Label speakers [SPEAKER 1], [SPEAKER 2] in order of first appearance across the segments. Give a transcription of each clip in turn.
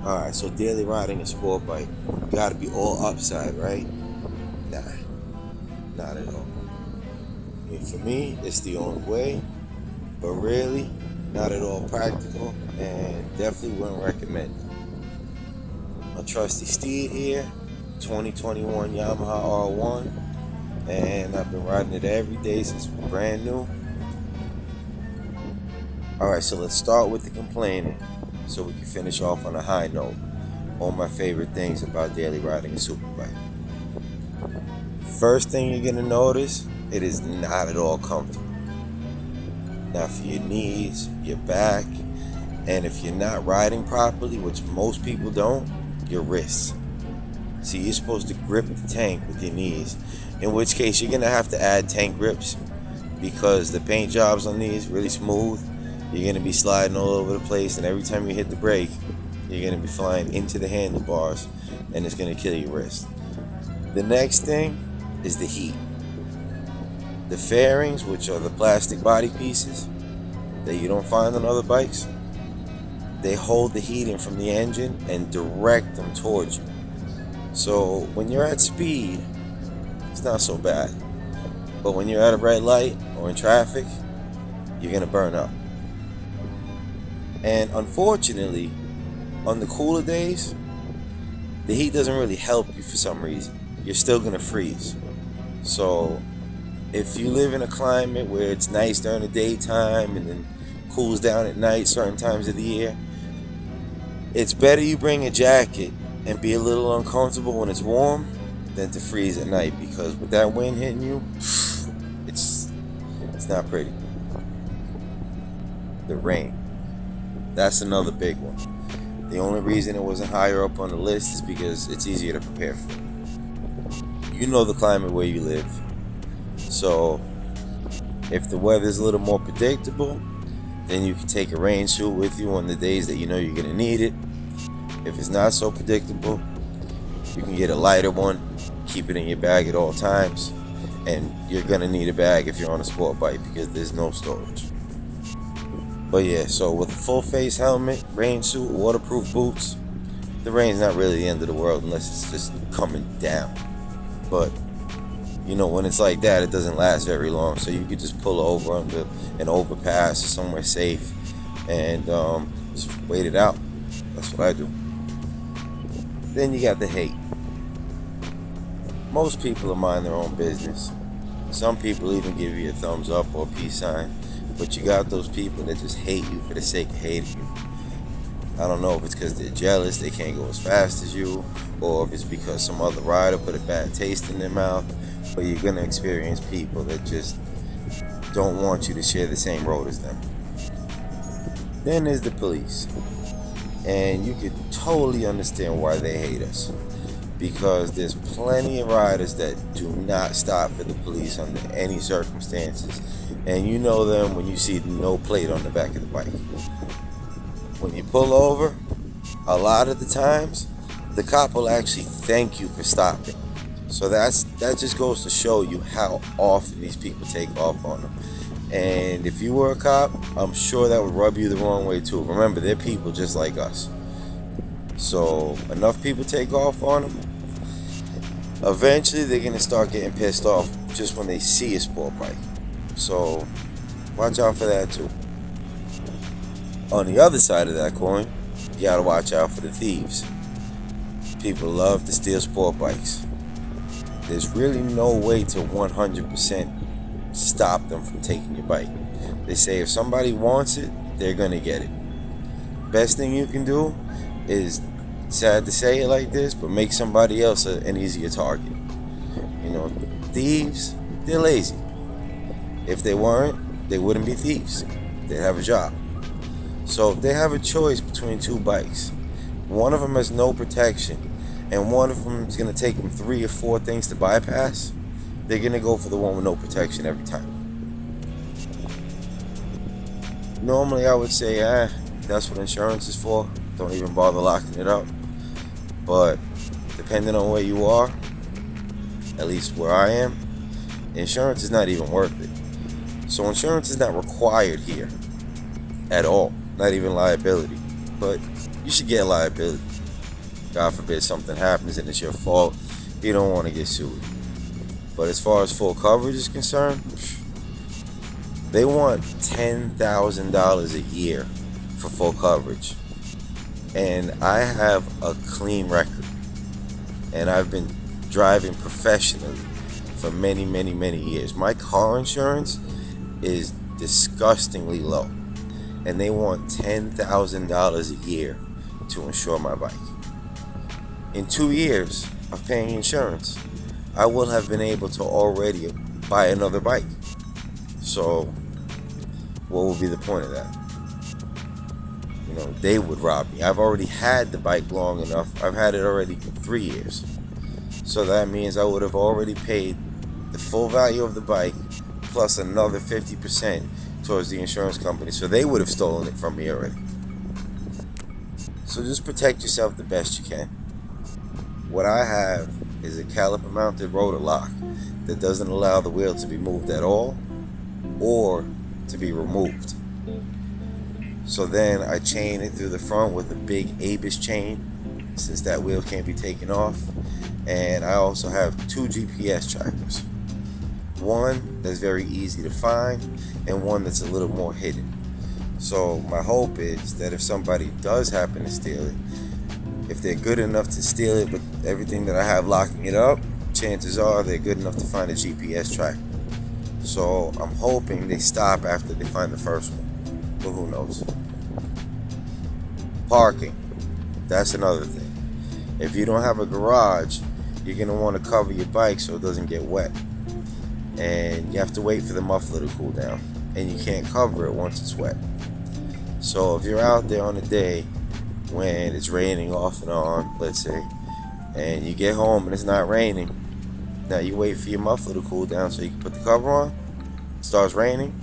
[SPEAKER 1] Alright, so daily riding a sport bike gotta be all upside, right? Nah, not at all. I mean, for me, it's the only way, but really, not at all practical, and definitely wouldn't recommend it. My trusty steed here, 2021 Yamaha R1, and I've been riding it every day since it was brand new. Alright, so let's start with the complaining so we can finish off on a high note. All my favorite things about daily riding a superbike. First thing you're gonna notice, it is not at all comfortable. Now for your knees, your back, and if you're not riding properly, which most people don't, your wrists. See, you're supposed to grip the tank with your knees, in which case you're gonna have to add tank grips because the paint jobs on these really smooth. You're gonna be sliding all over the place, and every time you hit the brake, you're going to be flying into the handlebars, and it's going to kill your wrist. The next thing is the heat. The fairings, which are the plastic body pieces that you don't find on other bikes, they hold the heat in from the engine and direct them towards you. So when you're at speed, it's not so bad. But when you're at a red light or in traffic, you're going to burn up. And unfortunately, on the cooler days, the heat doesn't really help you for some reason. You're still gonna freeze. So if you live in a climate where it's nice during the daytime and then cools down at night certain times of the year, it's better you bring a jacket and be a little uncomfortable when it's warm than to freeze at night, because with that wind hitting you, it's not pretty. The rain. That's another big one. The only reason it wasn't higher up on the list is because it's easier to prepare for. You know the climate where you live. So if the weather's a little more predictable, then you can take a rain suit with you on the days that you know you're gonna need it. If it's not so predictable, you can get a lighter one, keep it in your bag at all times, and you're gonna need a bag if you're on a sport bike because there's no storage. But yeah, so with a full face helmet, rain suit, waterproof boots, the rain's not really the end of the world unless it's just coming down. But you know, when it's like that, it doesn't last very long. So you could just pull over under an overpass or somewhere safe and just wait it out. That's what I do. Then you got the hate. Most people mind their own business. Some people even give you a thumbs up or a peace sign. But you got those people that just hate you for the sake of hating you. I don't know if it's because they're jealous, they can't go as fast as you, or if it's because some other rider put a bad taste in their mouth. But you're going to experience people that just don't want you to share the same road as them. Then there's the police. And you can totally understand why they hate us. Because there's plenty of riders that do not stop for the police under any circumstances. And you know them when you see no plate on the back of the bike. When you pull over, a lot of the times, the cop will actually thank you for stopping. So that just goes to show you how often these people take off on them. And if you were a cop, I'm sure that would rub you the wrong way too. Remember, they're people just like us. So enough people take off on them, eventually they're going to start getting pissed off just when they see a sport bike. So watch out for that too. On the other side of that coin, you got to watch out for the thieves. People love to steal sport bikes. There's really no way to 100% stop them from taking your bike. They say if somebody wants it, they're going to get it. Best thing you can do is, sad to say it like this, but make somebody else an easier target. You know, thieves, they're lazy. If they weren't, they wouldn't be thieves. They'd have a job. So if they have a choice between two bikes, one of them has no protection, and one of them is going to take them 3 or 4 things to bypass, they're going to go for the one with no protection every time. Normally I would say, that's what insurance is for. Don't even bother locking it up. But depending on where you are, at least where I am, insurance is not even worth it. So insurance is not required here at all, not even liability. But you should get liability. God forbid something happens and it's your fault, you don't want to get sued. But as far as full coverage is concerned, they want $10,000 a year for full coverage. And I have a clean record. And I've been driving professionally for many, many, many years. My car insurance is disgustingly low. And they want $10,000 a year to insure my bike. In 2 years of paying insurance, I will have been able to already buy another bike. So, what would be the point of that? You know, they would rob me. I've already had the bike long enough. I've had it already for 3 years. So that means I would have already paid the full value of the bike plus another 50% towards the insurance company. So they would have stolen it from me already. So just protect yourself the best you can. What I have is a caliper mounted rotor lock that doesn't allow the wheel to be moved at all or to be removed. So then I chain it through the front with a big ABIS chain, since that wheel can't be taken off. And I also have 2 GPS trackers. One that's very easy to find and one that's a little more hidden. So my hope is that if somebody does happen to steal it, if they're good enough to steal it with everything that I have locking it up, chances are they're good enough to find a GPS tracker. So I'm hoping they stop after they find the first one, but who knows. Parking, that's another thing. If you don't have a garage, you're going to want to cover your bike so it doesn't get wet. And you have to wait for the muffler to cool down, and you can't cover it once it's wet. So if you're out there on a day when it's raining off and on, let's say, and you get home and it's not raining, now you wait for your muffler to cool down so you can put the cover on. It starts raining,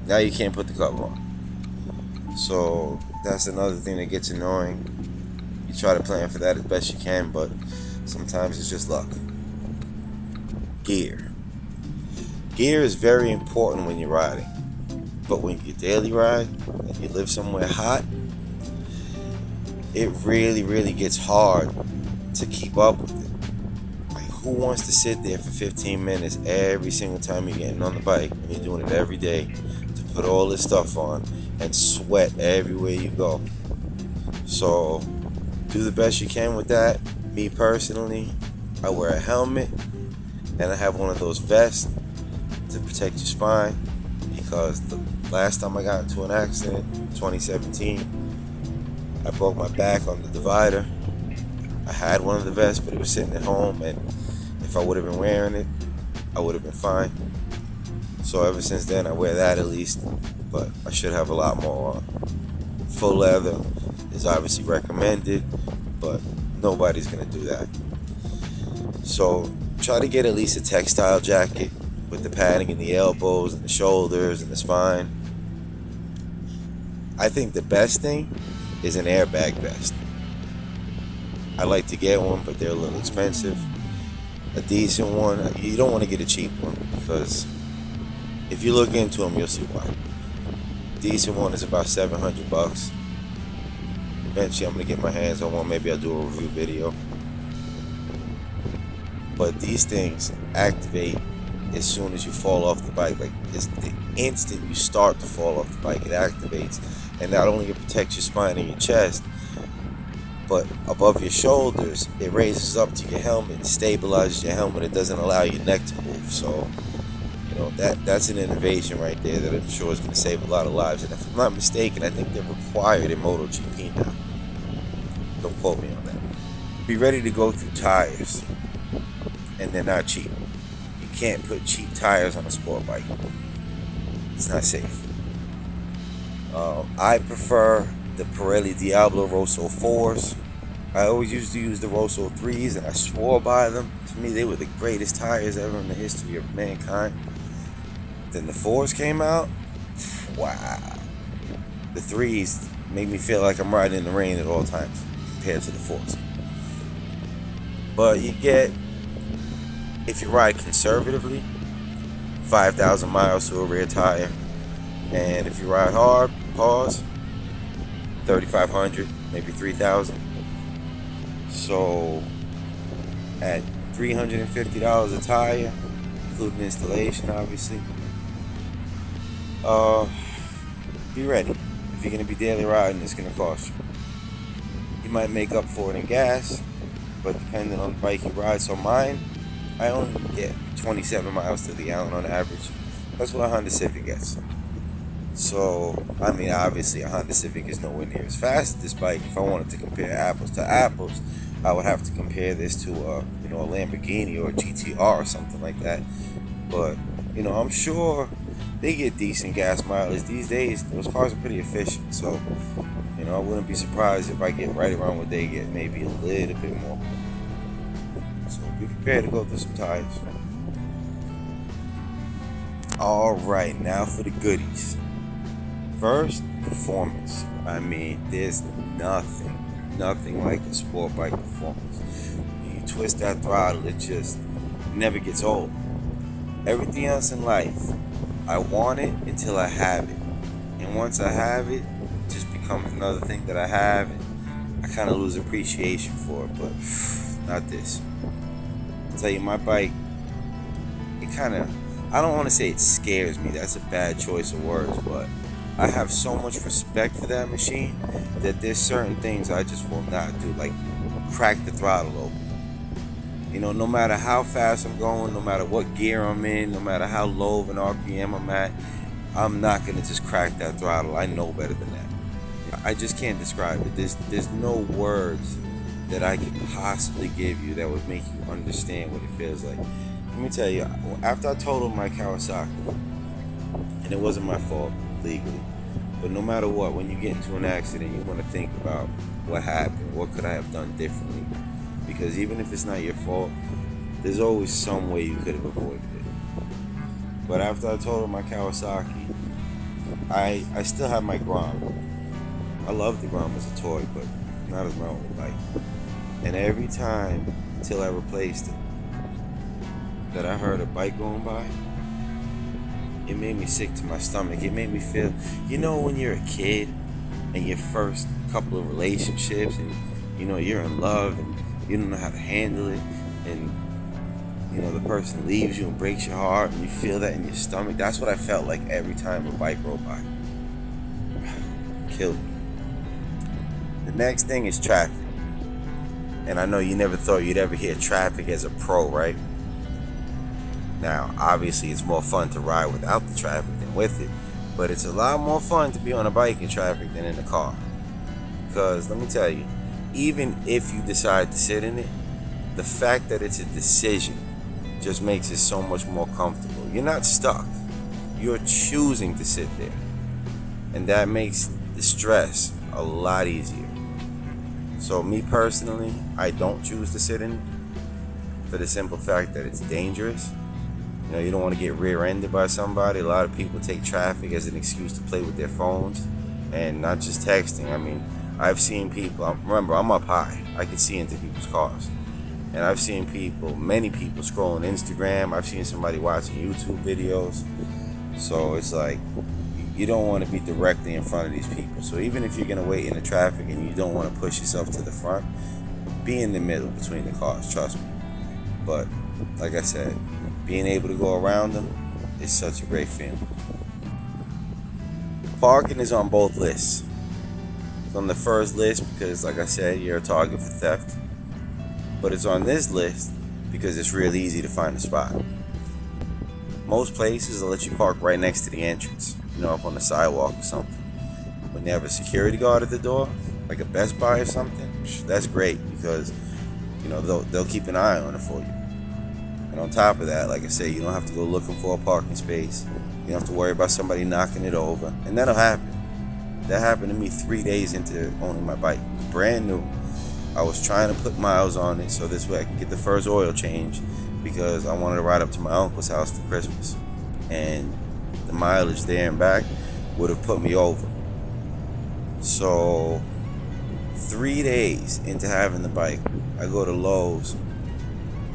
[SPEAKER 1] now you can't put the cover on. So that's another thing that gets annoying. You try to plan for that as best you can, but sometimes it's just luck. Gear is very important when you're riding, but when you daily ride and you live somewhere hot, it really gets hard to keep up with it. Like, who wants to sit there for 15 minutes every single time you're getting on the bike and you're doing it every day to put all this stuff on and sweat everywhere you go? So do the best you can with that. Me personally, I wear a helmet and I have one of those vests to protect your spine, because the last time I got into an accident, 2017, I broke my back on the divider. I had one of the vests, but it was sitting at home, and if I would have been wearing it, I would have been fine. So ever since then, I wear that at least, but I should have a lot more on. Full leather is obviously recommended, but nobody's gonna do that. So try to get at least a textile jacket with the padding in the elbows and the shoulders and the spine. I think the best thing is an airbag vest. I like to get one, but they're a little expensive. A decent one, you don't want to get a cheap one, because if you look into them, you'll see why. A decent one is about $700. Eventually I'm going to get my hands on one. Maybe I'll do a review video. But these things activate as soon as you fall off the bike. Like, it's the instant you start to fall off the bike, it activates. And not only it protects your spine and your chest, but above your shoulders, it raises up to your helmet and stabilizes your helmet. It doesn't allow your neck to move. So, you know, that's an innovation right there that I'm sure is going to save a lot of lives. And if I'm not mistaken, I think they're required in MotoGP now. Don't quote me on that. Be ready to go through tires, and they're not cheap. You can't put cheap tires on a sport bike. It's not safe. I prefer the Pirelli Diablo Rosso 4s. I always used to use the Rosso 3s, and I swore by them. To me, they were the greatest tires ever in the history of mankind. Then the 4s came out. Wow. The 3s make me feel like I'm riding in the rain at all times compared to the 4s. But you get, if you ride conservatively, 5,000 miles to a rear tire. And if you ride hard, pause, 3,500, maybe 3,000. So at $350 a tire, including installation, obviously, be ready. If you're gonna be daily riding, it's gonna cost you. You might make up for it in gas, but depending on the bike you ride. So mine, I only get 27 miles to the gallon on average. That's what a Honda Civic gets. So, I mean, obviously a Honda Civic is nowhere near as fast as this bike. If I wanted to compare apples to apples, I would have to compare this to a Lamborghini or a GTR or something like that. But, I'm sure they get decent gas mileage these days. Those cars are pretty efficient. So, I wouldn't be surprised if I get right around what they get, maybe a little bit more. So be prepared to go through some tires. Alright, now for the goodies. First, performance. I mean, there's nothing like a sport bike performance. You twist that throttle, it just never gets old. Everything else in life, I want it until I have it. And once I have it, it just becomes another thing that I have, and I kind of lose appreciation for it, but not this. I'll tell you, my bike, I don't want to say it scares me, that's a bad choice of words, but I have so much respect for that machine that there's certain things I just will not do, like crack the throttle open. No matter how fast I'm going, no matter what gear I'm in, no matter how low of an RPM I'm at, I'm not going to just crack that throttle. I know better than that. I just can't describe it. There's no words that I could possibly give you that would make you understand what it feels like. Let me tell you, after I totaled my Kawasaki, and it wasn't my fault legally, but no matter what, when you get into an accident, you want to think about what happened, what could I have done differently, because even if it's not your fault, there's always some way you could have avoided it. But after I totaled my Kawasaki, I still have my Grom. I love the Grom as a toy, but not as my own bike. And every time until I replaced it, that I heard a bike going by, it made me sick to my stomach. It made me feel, when you're a kid and your first couple of relationships and, you're in love and you don't know how to handle it, and, the person leaves you and breaks your heart and you feel that in your stomach. That's what I felt like every time a bike rode by. Killed me. The next thing is traffic. And I know you never thought you'd ever hear traffic as a pro, right? Now, obviously, it's more fun to ride without the traffic than with it, but it's a lot more fun to be on a bike in traffic than in a car. Because, let me tell you, even if you decide to sit in it, the fact that it's a decision just makes it so much more comfortable. You're not stuck. You're choosing to sit there. And that makes the stress a lot easier. So, me personally, I don't choose to sit in it for the simple fact that it's dangerous. You don't want to get rear-ended by somebody. A lot of people take traffic as an excuse to play with their phones and not just texting. I mean, I've seen people, remember, I'm up high. I can see into people's cars. And I've seen many people scrolling Instagram. I've seen somebody watching YouTube videos. So it's like, you don't want to be directly in front of these people. So even if you're going to wait in the traffic and you don't want to push yourself to the front, be in the middle between the cars, trust me. But like I said, being able to go around them is such a great feeling. Parking is on both lists. It's on the first list because, like I said, you're a target for theft. But it's on this list because it's real easy to find a spot. Most places will let you park right next to the entrance, up on the sidewalk or something. When they have a security guard at the door, like a Best Buy or something, that's great because, they'll keep an eye on it for you. And on top of that, like I said, you don't have to go looking for a parking space. You don't have to worry about somebody knocking it over. And that'll happen. That happened to me 3 days into owning my bike. It was brand new. I was trying to put miles on it so this way I could get the first oil change because I wanted to ride up to my uncle's house for Christmas. And the mileage there and back would have put me over. So 3 days into having the bike, I go to Lowe's.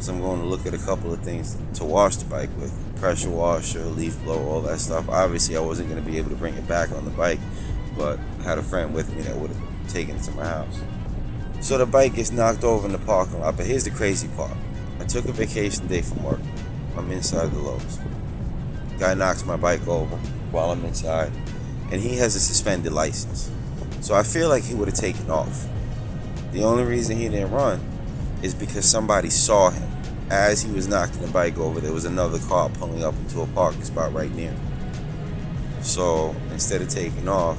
[SPEAKER 1] So I'm going to look at a couple of things to wash the bike with. Pressure washer, leaf blower, all that stuff. Obviously, I wasn't going to be able to bring it back on the bike, but I had a friend with me that would have taken it to my house. So the bike gets knocked over in the parking lot. But here's the crazy part. I took a vacation day from work. I'm inside the Lowe's. Guy knocks my bike over while I'm inside, and he has a suspended license. So I feel like he would have taken off. The only reason he didn't run is because somebody saw him. As he was knocking the bike over, there was another car pulling up into a parking spot right near him. So instead of taking off,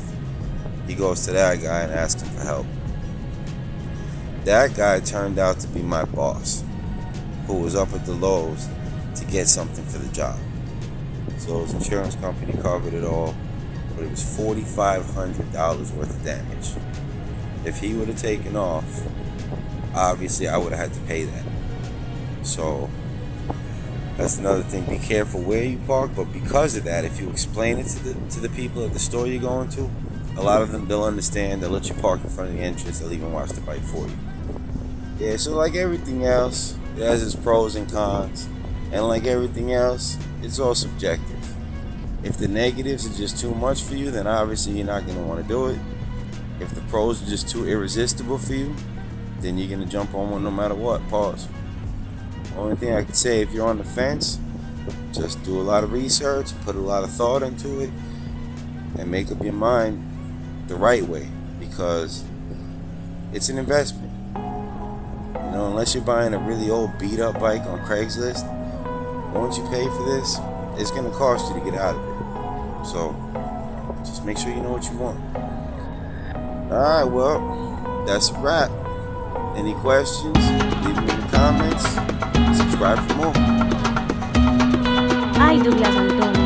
[SPEAKER 1] he goes to that guy and asks him for help. That guy turned out to be my boss, who was up at the Lowe's to get something for the job. So his insurance company covered it all, but it was $4,500 worth of damage. If he would have taken off, obviously I would have had to pay that. So that's another thing. Be careful where you park, but because of that, if you explain it to the people at the store you're going to, a lot of them, they'll understand. They'll let you park in front of the entrance. They'll even wash the bike for you. Yeah, so like everything else, it has its pros and cons. And like everything else, it's all subjective. If the negatives are just too much for you, then obviously you're not going to want to do it. If the pros are just too irresistible for you, then you're going to jump on one no matter what. Pause. Only thing I can say, if you're on the fence, just do a lot of research, put a lot of thought into it, and make up your mind the right way, because it's an investment. You know, unless you're buying a really old beat up bike on Craigslist, once you pay for this, it's going to cost you to get out of it. So just make sure you know what you want. Alright, well, that's a wrap. Any questions? Leave them in the comments. Subscribe for more.
[SPEAKER 2] Ay, Douglas Antonio.